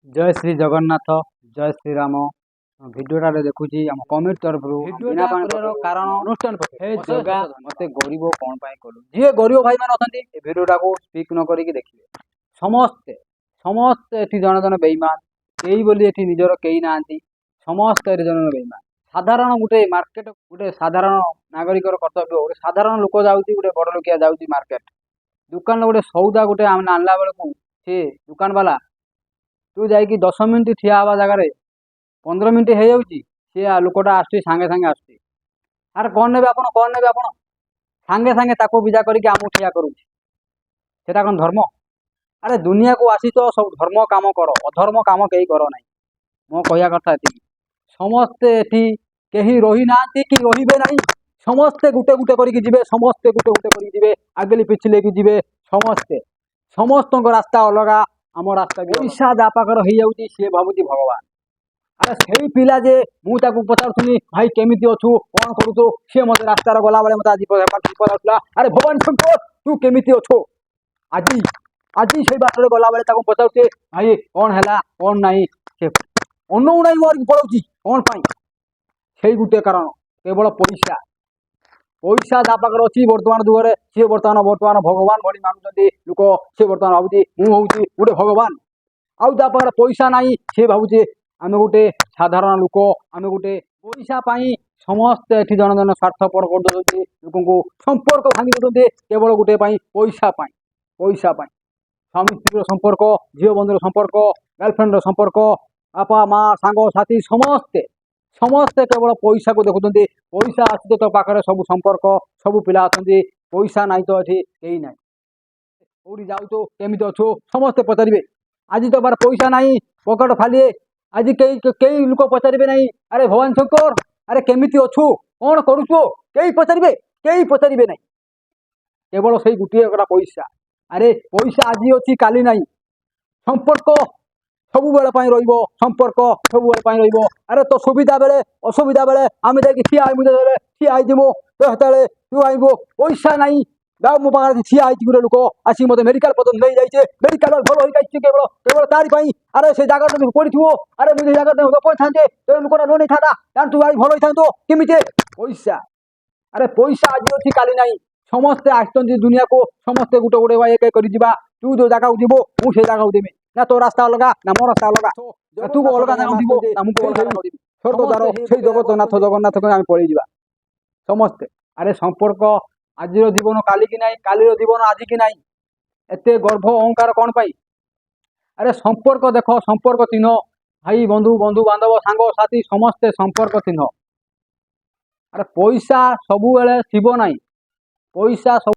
जय श्री जगन्नाथ जय श्री राम भिडियोटा देखुची आम कमेटी तरफ कारण अनुष्ठान मत गरीब कौन कलु जी गरीब भाई मैंने अच्छा भिडियोटा को स्पिक न करी देखिए समस्ते समस्ते ये जन जन बेईमान कई बोली निजर कई ना समस्ते जन बेईमान साधारण गोटे मार्केट गोटे साधारण नागरिक कर्तव्य गोटे साधारण लोक जाऊँगी गोटे बड़ लोकिया जाऊँगी मार्केट दुकान गोटे सौदा गोटे आनला बेलू सी दुकान वाला तू जाकि 10 मिनिट ठिया हवा जगार 15 मिनिट हो जाऊँगी सी लोकटा आसुच्ची सांगे सांगे आसुच्ची अरे कौन ने कौन ने सांगे सांगे ताको विदा करके आमको ठिया करुच्ची सेटा कौन धर्म। अरे दुनिया को आसी तो सब धर्म काम कर अधर्म काम कहीं कर ना मो कहया कथा ये समस्ते एटी कहीं रही ना कि रही ना समस्ते गुटे गुटे करके जिबे समस्ते गुटे गुटे करके जिबे आगली पिछले की जिबे समस्ते समस्त रास्ता अलगा आम रास्ता पैसा जा पाखर हो जाऊँगी सी भावुची भगवान। अरे से पिला जे मुझे पचारूनी भाई केमी अच्छु कौन करूँ सी मत रास्तार गला बेले मत आज पचारूला अरे भगवान शंकर तू केमी अच्छु आज आज से बाटर गला बेले पचारूचे भाई कौन है कौन ना अनु ना मोर पड़ोची कौन से गोटे कारण केवल पैसा पैसा जा पाखे अच्छी बर्तमान दुआरे सी बर्तमान भगवान भली मानुंट लोक सी बर्तमान भावी मुझे गोटे भगवान आउ जा पाखे पैसा ना सी भावुचे आम गोटे साधारण लोक आम गोटे पैसा समस्ते ये जन जन स्वार्थपर कर लोक संपर्क भांगी दे केवल गोटे पैसा पैसा स्वामी स्त्री संपर्क झील बंधुर संपर्क गर्लफ्रेंड संपर्क बापा माँ सांग साथी समस्ते समस्ते केवल पैसा को देखुं पैसा आस तो पाखे सब संपर्क सब पिला अच्छा पैसा ना तो ये कई ना कौटी जाऊ तो केमी अच्छु समस्ते पचारे आज तो बार पैसा ना पकेट खाली आज कई लोक पचारे ना अरे भगवान शंकर अरे केमी अच्छु कौन करुचु कई पचारे ना केवल से गोटे पैसा अरे पैसा आज अच्छी काली ना संपर्क सब बेले संपर्क सब बेले अरे तो सुविधा बेले असुविधा बेले आम ठिया ठिया तो तू आईबो पैसा ना गाँव मो पाखे ठिया गोटे लोक आसिक मत मेडिकल पर्यटन नहीं जाइए मेडिकल भल हो जाइए केवल केवल तारी अरे से जगह पड़ी थो अरे मुझे जगह लोक था लोकटा नो नहीं था जानतु भाई भल होता केमी पैसा अरे पैसा आज अच्छी काली ना समस्ते आसती दुनिया को समस्ते गोटे गोटे भाई एक तू जो जगह जीव मुझे जगह देवी ना तो रास्ता अलग ना मो रास्ता अलग तू अलग जगन्नाथ जगन्नाथ आम पलि जा समस्ते अरे संपर्क आज जीवन काली की नाई काली जीवन आज की नाई एते गर्भ अहंकार कौन पाई। अरे संपर्क देख संपर्क चिन्ह भाई बंधु बंधु बांधव सांग साथी समस्ते संपर्क चिन्ह। अरे पैसा सब बेले शिव नाई पैसा सब